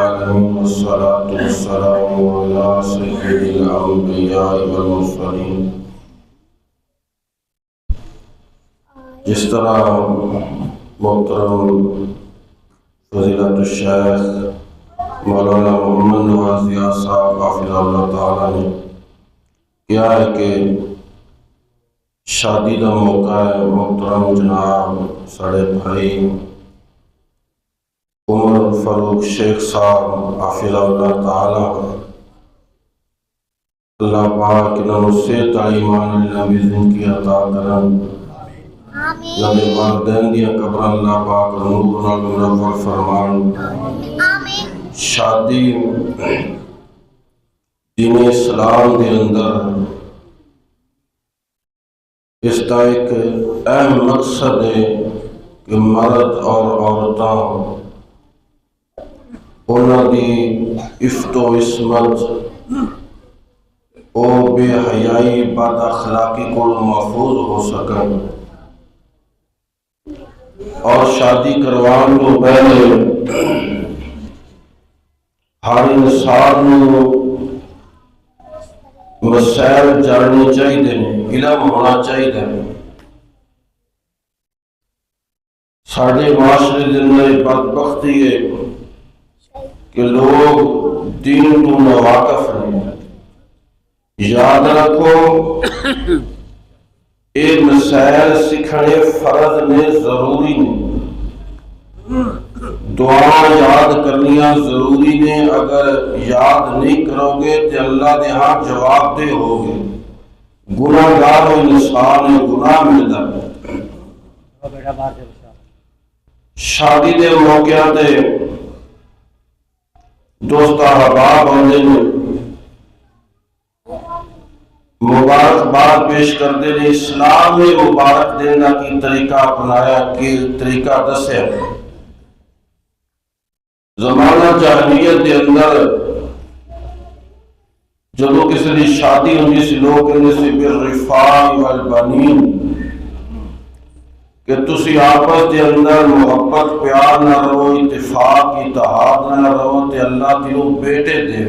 والصلاة والسلام على سيد الأنبياء والمرسلين. جس طرح محترم فضیلت الشیخ مولانا محمد نواز ضیاء صاحب حفظہ اللہ تعالیٰ نے کیا ہے کہ شادی کا موقع ہے. محترم جناب ساڑے بھائی عمر فاروق شیخ صاحب حفظہ اللہ تعالیٰ اللہ پاک انہوں سے تعلیمان نبی زندگی عطا کرن. نبی والدین دیا قبر اللہ پاک نور نال منور فرمان. شادی دین اسلام دے اندر اس کا ایک اہم مقصد ہے کہ مرد اور عورتاں انہاں دی عفت و عصمت او بے حیائی بد اخلاقی کو محفوظ ہو سکن. اور شادی کروان تو پہلے ہر انسان کو مسائل جاننے چاہیے، علم ہونا چاہیے. ساڑھے معاشرے دن میں بدبختی ہے کہ لوگ دین تو ناواقف ہیں. یاد رکھو یہ مسائل سکھنے فرض میں ضروری نہیں، دعا یاد کرنیاں ضروری نے. اگر یاد نہیں کرو گے تو اللہ دے ہاں جواب دے ہوگے. گناہ گار و انسان گناہ ملتا ہے. شادی دے موقع تے دوست احباب آندے نے مبارکباد پیش کرتے ہیں. اسلام نے مبارک دینا کی طریقہ اپنایا، کی طریقہ دسیا. زمانہ جاہلیت دے اندر جدو کسی دی شادی ہوندی سی لوگ کہندے سی بالرفاع والبنین کہ تسی آپس دے اندر محبت پیار نہ رہو، اتفاق اتحاد نہ رہو تے اللہ تینوں بیٹے دے.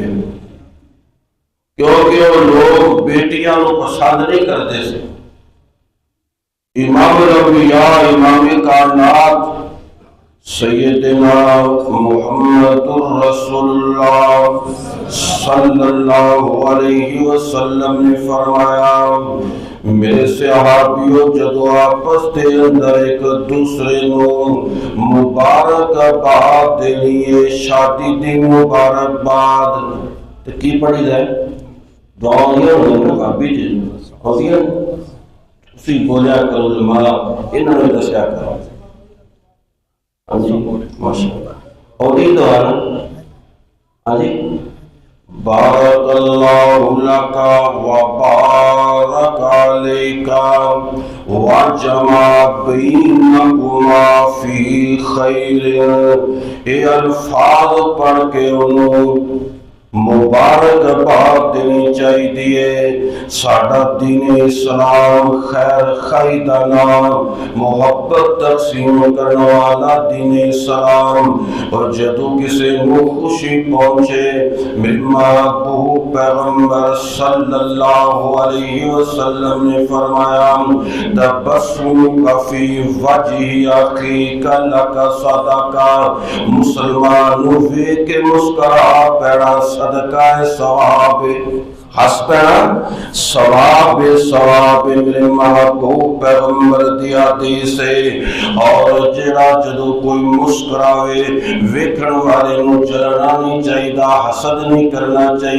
کیونکہ وہ لوگ بیٹیاں کو پسند نہیں کرتے سے. امام الانبیاء امام کائنات سیدنا محمد رسول اللہ صلی اللہ علیہ وسلم نے فرمایا میرے صحابیوں جدو آپس دے اندر ایک دوسرے نو مبارکباد دینی ہے، شادی دی مبارکباد تو کی پڑھی جائے؟ دعا یہ ہونے کو کافی جی ہوگیا اسی بولیا کرو جمالا انہوں نے دسیا کرو. ہاں جی ماشاء اللہ ہوگی دعا نا. ہاں جی بارک اللہ لکا و بارک علیکا و جمع بینکما فی خیر. یہ الفاظ پڑھ کے انہوں مبارکباد دینی چاہیے. ساڈا دین اسلام خیر خائی دا نام، محبت تقسیم کرنے والا دین اسلام. اور جدو کسی نو خوشی پہنچے میرے محبوب پیغمبر صلی اللہ علیہ وسلم نے فرمایا تبسمک فی وجہ اخیک لک صدقہ. مسلمان ہوئے کہ مسکرا پیڑا صدقہ ثواب ہس پیڑا ثواب ثواب میرے محبوب پیغمبر دیا حدیث ہے. اور جڑا جدو کوئی مسکراوے ویکھن والے نو جلنا نہیں چاہیے، حسد نہیں کرنا چاہیے.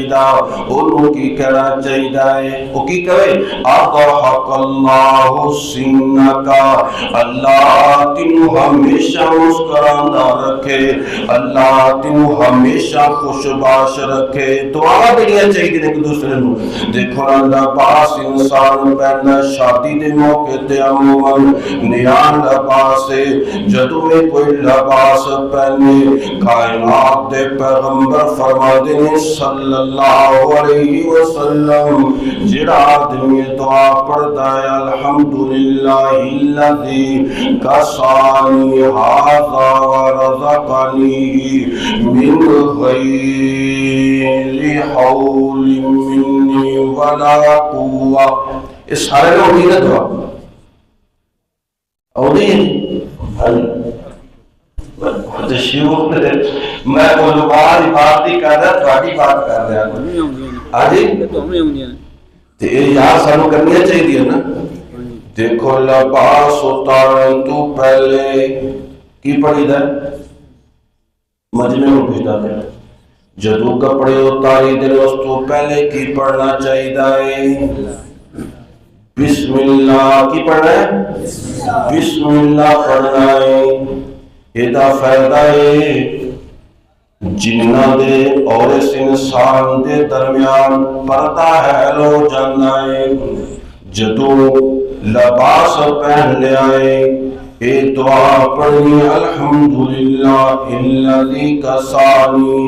انہوں کی کہنا چاہیے وہ کی کرے اضحک اللہ سینکا، اللہ تینوں ہمیشہ مسکراندہ رکھے، اللہ تینوں ہمیشہ خوش باش رکھے. دعا دینی چاہیے ایک دوسرے. دیکھو اللہ پاس انسان پہننا شادی دے موقع تے عموماً نیان لباس ہے. جدو میں کوئی لباس پہنے کائنات دے پیغمبر فرما دینے صلی اللہ علیہ وسلم جڑا آدمی دعا پڑھتا ہے الحمدللہ الذی کسانی ھذا ورزقنی ورزقني من غير حول مني ولا قوة. اس سارے لوگ نہیں نا دعا اور نہیں میں علماء کی بات نہیں کر رہا تھوڑی بات کر رہا ہوں. ہاں جی یار سانو کرنی چاہیے نا. دیکھو لباس اتارن تو پہلے کی پڑھی دا مجمع بھیجا دے. جدو کپڑے اتاری دے اس تو پہلے کی پڑھنا چاہیے؟ بسم اللہ. کی پڑھنا ہے؟ بسم اللہ پڑھنا ہے. یہ فائدہ ہے جنہ دے اور اس انسان دے درمیان پردہ ہے لو جانا ہے. جدو لباس پہن لے آئے اے دعا پڑھنی الحمدللہ الذی کسانی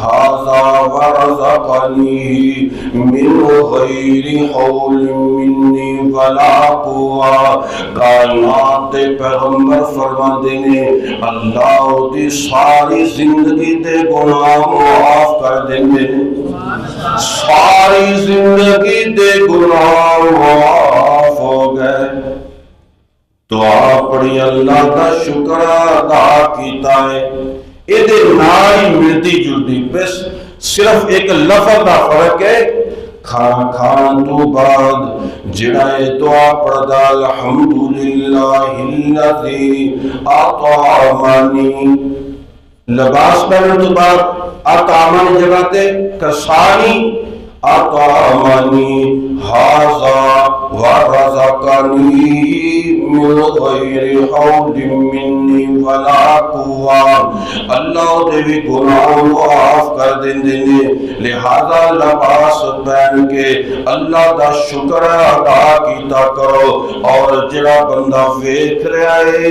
ھذا ورزقنی من غیر حول منی ولا قوہ. کائنات دے پیغمبر فرماندے نے اللہ دی ساری زندگی دے گناہ معاف کر دیندے نے. ساری زندگی دے گناہ معاف ہو گئے. دعا پڑھی اللہ کا شکر ادا کیتا ہے. یہ نال ملتی جلتی بس صرف ایک لفظ کا فرق ہے. کھانا کھان تو بعد جڑا ہے دعا پڑھدا الحمدللہ الذی اطعمنی. لباس پہننے تو بعد اطعمنی جگہ تے کسانی اطعمنی ھذا ورزقنی من غیر حول منی ولا قوہ. اللہ دے بھی گناہ معاف کر دیندے نے. لہذا لباس پہن کے اللہ دا شکر ادا کیتا کرو. اور جڑا بندہ ویکھ رہا ہے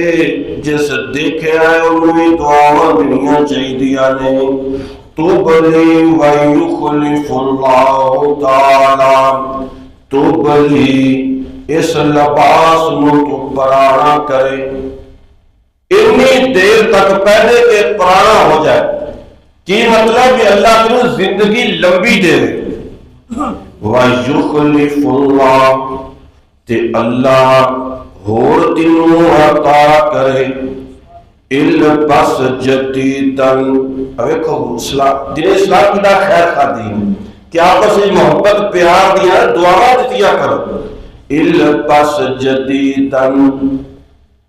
جس دیکھیا ہے انہوں دعاواں دنیا چاہیے نے. تبلی ویخلف اللہ تعالی. تبلی اس لباس نو تو پرانا کرے اتنی دیر تک پہلے کہ پرانا ہو جائے. کی مطلب کہ اللہ تمہیں زندگی لمبی دے دے. ویخلف اللہ تے اللہ ہور تینوں عطا کرے. البس جدیدن. ویکھو دین اسلام کی دا خیر خادی کہ آپس میں محبت پیار دیا دعا دیا کرو. البس جدیدن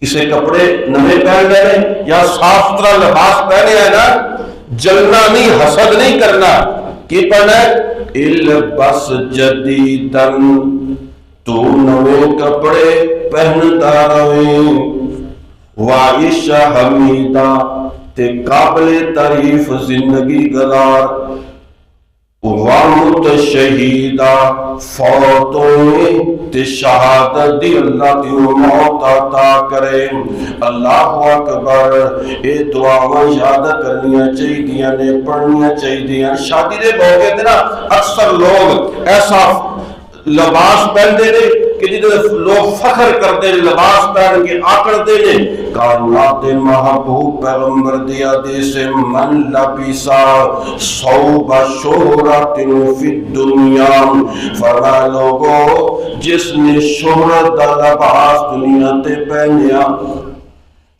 کسے کپڑے نئے پہن لینے یا صاف ستھرا لباس پہنے ہے نا. جلنا نہیں حسد نہیں کرنا. کی پڑھنا ہے؟ البس جدیدن. تو نئے کپڑے پہنتا رہے. وعیش حمیدہ تے قابل تعریف زندگی گزار. وامت شہیدہ فوت ہوئے تے شہادت دی اللہ دی موت عطا کرے. اللہ اکبر. اے دعاواں یاد کرنیاں چاہیے نے پڑھنیاں چاہیے. شادی دے موقع تے نا اکثر لوگ ایسا لباس پہنتے نے کہ جدھر لوگ فخر کرتے ہیں لباس پہن کے آکڑتے ہیں. کائنات محبوب پیغمبر دیا حدیث من لبسا ثوب شہرت فی الدنیا. فرمایا لوگو جس نے شہرت دا لباس دنیا تے پہنیا.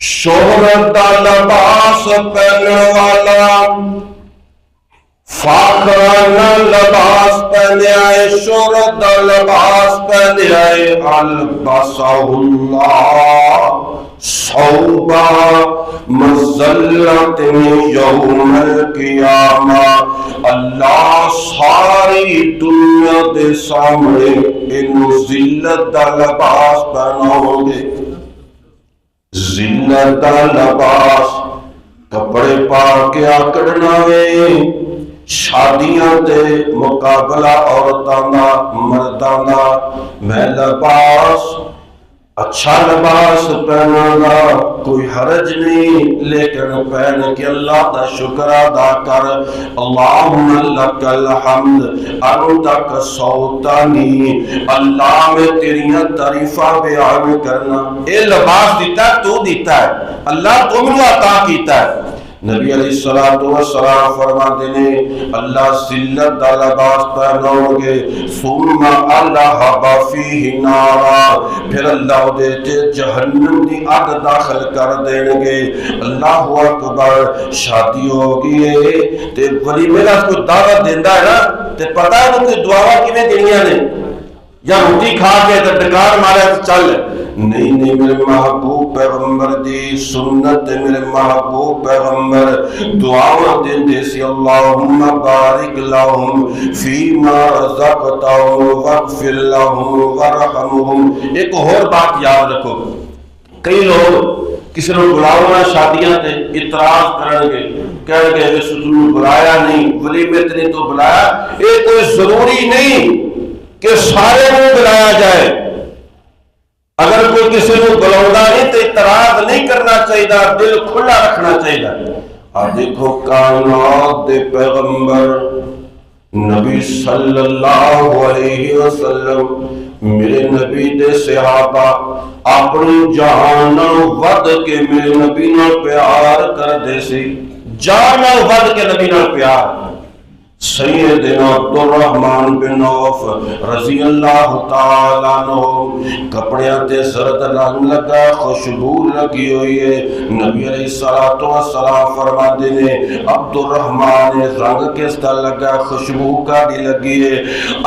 شہرت دا لباس پہننے والا فاخرانہ لباس پہنے آئے شہرت دا لباس پہنے آئے. البسہ اللہ صوبہ مذلت یوم القیامہ. اللہ ساری دنیا دے سامنے انہوں ذلت دا لباس پہناؤ گے. ذلت دا لباس کپڑے پا کے آکڑنا ہے. شادیاں دے مقابلہ عورتاں دا مرداں دا. میں لباس اچھا لباس پہنا گا کوئی حرج نہیں لیکن پہن کے اللہ دا شکر ادا کر. اللہم لک الحمد انت کسوتنی. اللہ میں تیریاں تعریفاں بیان کرنا. اے لباس دیتا ہے تو دیتا ہے. اللہ تم نے عطا کیتا ہے نبی علیہ الصلوۃ والسلام فرماتے ہیں اللہ ذلت دا لباس پہناؤ گے ثم الہب فیہ نارا پھر اللہ دے جہنم دی اگ داخل کر دیں گے. اللہ اکبر. شادی ہوگی ہے تے ولیمے دا کوئی دعوت دیندا ہے نا تے پتہ ہے کہ دعاواں کیویں دینیاں نے یا روٹی کھا کے تے ڈکار ماریا تے چل نہیں میرے محبوب پیغمبر دی سنت میرے محبوب پیغمبر دعاواں دیندے سی اللہم بارک لہم فیما رزقتہم واغفر لہم وارحمہم. ایک اور بات یاد رکھو کئی لوگ کسی نے بلاونا شادیاں تے اعتراض کرن گے کہن گے اس نے بلایا نہیں ولیمے تے نہیں تو بلایا. یہ کوئی ضروری نہیں کہ سارے کو بلایا جائے. اگر کوئی کسی کو بلاؤں نہیں تو اعتراض نہیں کرنا چاہیے دل کھلا رکھنا چاہیے. اور دیکھو کائنات دے پیغمبر نبی صلی اللہ علیہ وسلم میرے نبی دے صحابہ اپنی جان ود کے میرے نبی نال پیار کر دے سی. جان ود کے نبی نال پیار. سیدنا عبدالرحمن بن عوف رضی اللہ تعالیٰ عنہ کپڑیاں تے زرد رنگ لگا خوشبو لگی ہوئی ہے. نبی علیہ الصلوۃ والسلام فرماتے ہیں عبدالرحمن رنگ کس کا لگا خوشبو کا بھی لگی ہے.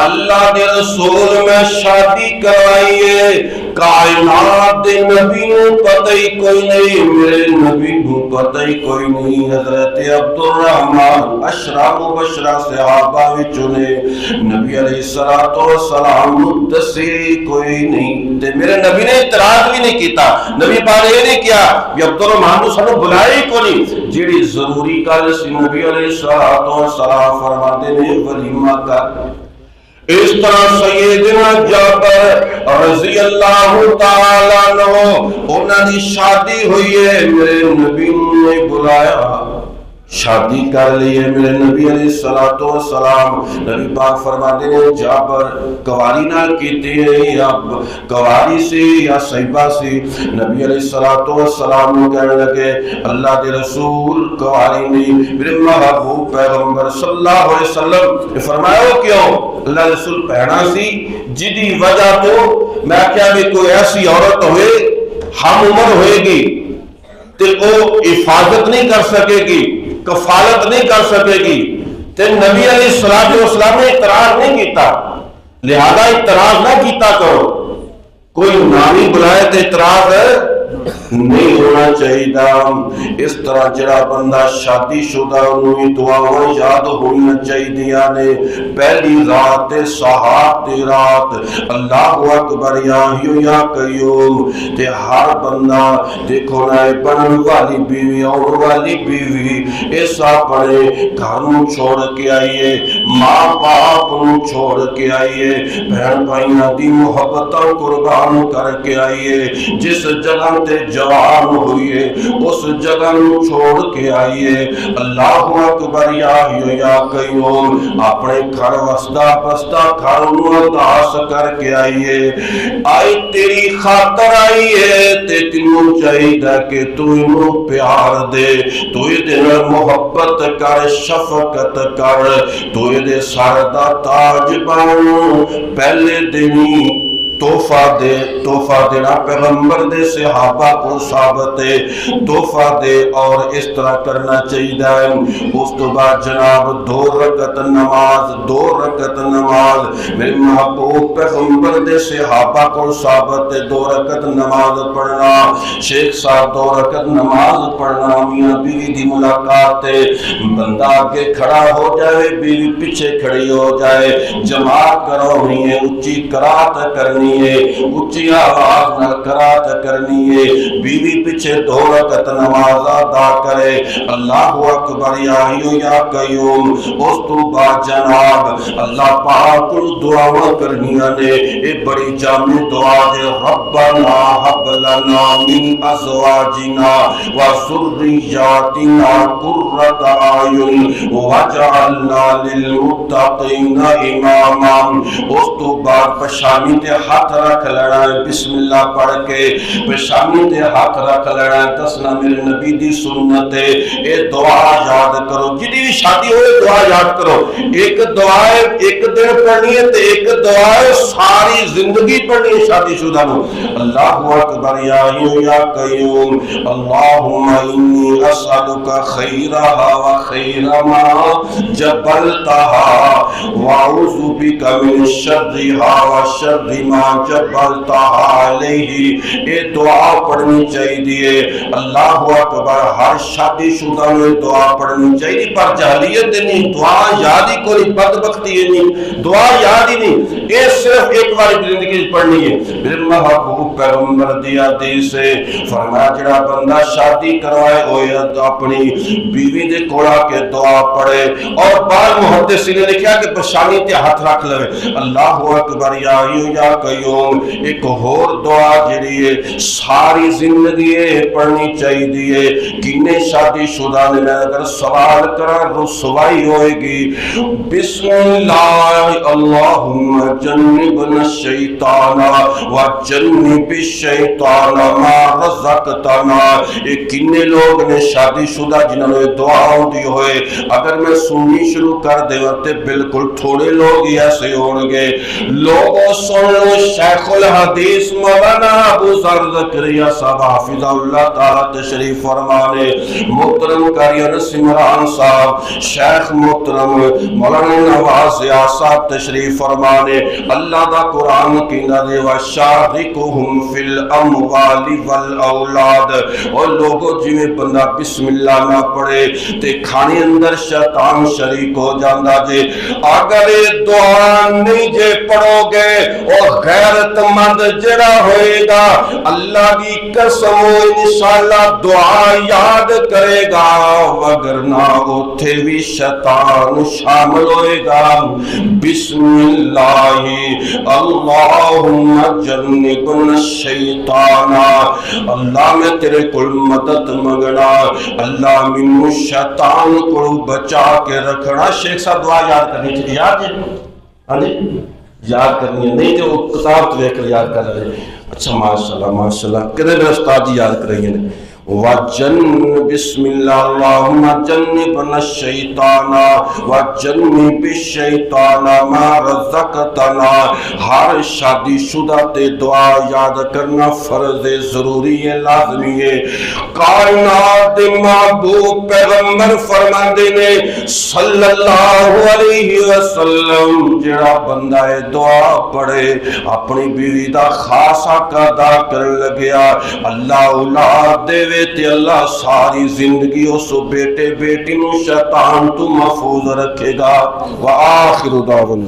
اللہ کے رسول میں شادی کروائی ہے کائنات دے نبی کو پتہ ہی کوئی نہیں میرے نبی کو پتہ ہی کوئی نہیں. حضرت عبدالرحمن اشرا مبشرہ صحابہ وچوں نے نبی علیہ الصلوۃ والسلام دسی کوئی نہیں تے میرے نبی نے اعتراض بھی نہیں کیتا. نبی پاک یہ نہیں کیا کہ عبدالرحمن کو سانو بلایا ہی کوئی نہیں. جیڑی ضروری گل سی نبی علیہ الصلوۃ والسلام فرماتے نے ولیمہ کر. اس طرح سیدنا جابر رضی اللہ تعالیٰ عنہ انہاں دی شادی ہوئی ہے میرے نبی نے بلایا شادی کر لی ہے میرے نبی علیہ الصلوۃ والسلام. نبی پاک فرماتے ہیں جابر کواری نال کیتی ہے یا کواری سی یا صحیبہ سی. نبی علیہ الصلوۃ والسلام کہنے لگے اللہ کے رسول کواری نہیں میرے محبوب پیغمبر صلی اللہ علیہ وسلم نے فرمایا کیوں اللہ رسول پہنا سی جدی وجہ تو میں کیا بھی کوئی ایسی عورت ہوئے ہم عمر ہوئے گی تے وہ حفاظت نہیں کر سکے گی کفالت نہیں کر سکے گی تے نبی علیہ الصلوۃ والسلام نے اعتراض نہیں کیتا. لہذا اعتراض نہ کیتا کرو. کوئی نامی بلائے تے اعتراض نہیں ہونا چاہیے. اس طرح جڑا بندہ شادی شدہ انہوں دعاواں یاد ہونا چاہیے نے. پہلی رات سحات دی رات اللہ اکبر یا حیو یا قیوم تے ہر بندہ دیکھو نا بنن والی بیوی اور والی بیوی ایسا پڑے گھر نوں چھوڑ کے آئیے ماں باپ نوں چھوڑ کے آئیے بہن بھائیاں دی محبتاں قربان کر کے آئیے. جس جگہ تے جوان ہوئیے اس جگہ نو چھوڑ کے آئیے. اللہ اکبر یا حیو یا قیوم اپنے گھر وسدا بسدا گھر نو اداس کر کے آئیے. آئی تیری خاطر آئیے تے تینوں چاہیے کہ تو انہوں پیار دے تو یہ محبت کر شفقت کر تو یہ سر دا تاج بن. پہلے دن تحفہ دینا پیغمبر دے صحابہ کو ثابت ہے تحفہ دے اور اس طرح کرنا چاہیے. اس تو بعد جناب دو رکعت نماز میرے محبوب پیغمبر دے صحابہ کو ثابت ہے 2 رکعت نماز پڑھنا. شیخ صاحب 2 رکعت نماز پڑھنا میاں بیوی دی ملاقات ہے. بندہ آگے کھڑا ہو جائے بیوی پیچھے کھڑی ہو جائے جماعت کرونی ہے اونچی قرات کرنی ہے اونچی آواز نہ قرات کرنی ہے. بیوی پیچھے 2 رکعت نماز ادا کرے. اللہ اکبر یا حیو یا قیوم. اس تو بعد جناب اللہ پاک کو دعا کرنیاں نے. ایک بڑی جامع دعا ہے ربنا ہب لنا من ازواجنا وذریاتنا قرۃ اعین واجعلنا للمتقین اماما. اس تو بعد پشانی تے ہاتھ رکھ لینا ہے بسم اللہ پڑھ کے پیشانی تے ہاتھ رکھ لینا ہے دسنا میرے نبی دی سنت ہے اے دعا یاد کرو جدی بھی شادی ہوئے دعا یاد کرو ایک دعا ایک دن پڑھنی ہے تے ایک دعا ساری زندگی پڑھنی ہے شادی شدہ نو اللہ اکبر یا حی یا قیوم اللہم انی اسألک خیرہا و خیر ما جبلتہا وَأَعُوذُ بِكَ مِنْ شَرِّهَا وَشَرِّ مَا جَبَلْتَهَا عَلَيْهِ اے دعا پڑھنی چاہیے اللہ اکبر ہر شادی شدہ میں دعا پڑھنی چاہیے پر جہلیت نہیں دعا یاد ہی کوئی بدبختی ہے نہیں دعا یاد ہی نہیں یہ صرف ایک بار زندگی پڑھنی ہے پھر محبوب پیغمبر دیا حدیث سے فرمایا جڑا بندہ شادی کروائے ہوئے اپنی بیوی دے کوڑا کے دعا پڑھے اور بعض محدثین نے لکھا کہ پشانی تے ہاتھ رکھ لے اللہ اکبر یا حی یا قیوم ایک اور دعا جڑی ہے ساری زندگی پڑھنی چاہیے کنے شادی شدہ نے میں اگر سوال کرا رسوائی ہوئے گی بسم اللہ اللہم جنبنا الشیطان وجنب الشیطان ما رزقتنا یہ کنے لوگ نے شادی شدہ جنہوں نے دعا دی ہوئے اگر میں سننی شروع کر دے تے بالکل تھوڑے لوگ ہی ایسے ہونگے لوگوں سن لو شیخ الحدیث مولانا ابو ذر زکریا صاحب حافظ اللہ تعالی تشریف فرمانے محترم قاری انس عمران صاحب شیخ محترم مولانا نواز صاحب تشریف فرمانے اللہ دا قرآن کہندا دے وشارکہم فی الاموال والاولاد اور لوگوں جی میں بندہ بسم اللہ نہ پڑھے تے کھانے اندر شیطان شریک ہو جاندہ جے اگر دعا نہیں جے پڑھو گے اور غیرت مند جڑا ہوئے گا اللہ کی قسم انشاءاللہ دعا یاد کرے گا وگرنہ اتھے بھی شیطان شامل ہوئے گا بسم اللہ اللہم جنبنا الشیطان اللہ میں تیرے کل مدد مگنا اللہ من شیطان کو بچا کے رکھنا شیخ صاحب دعا یاد کرنی چاہیے یاد ہے یاد کرنی ہے نہیں تو وہ کتاب تو دیکھ کر یاد کر رہے اچھا ماشاءاللہ کدھے میرے استاد جی یاد کر رہی ہیں بسم اللہ اللہم جنبنا الشیطان وجنب الشیطان ما رزقتنا ہر شادی شدہ تے دعا یاد کرنا فرض ضروری ہے لازمی ہے کائنات محبوب پیغمبر فرماندے نے صلی اللہ علیہ وسلم جڑا بندہ دعا پڑھے اپنی بیوی دا خاص حق ادا کر لگیا اللہ اولاد دے تے اللہ ساری زندگی اس بیٹے بیٹی نو شیطان تو محفوظ رکھے گا وآخر دعوانا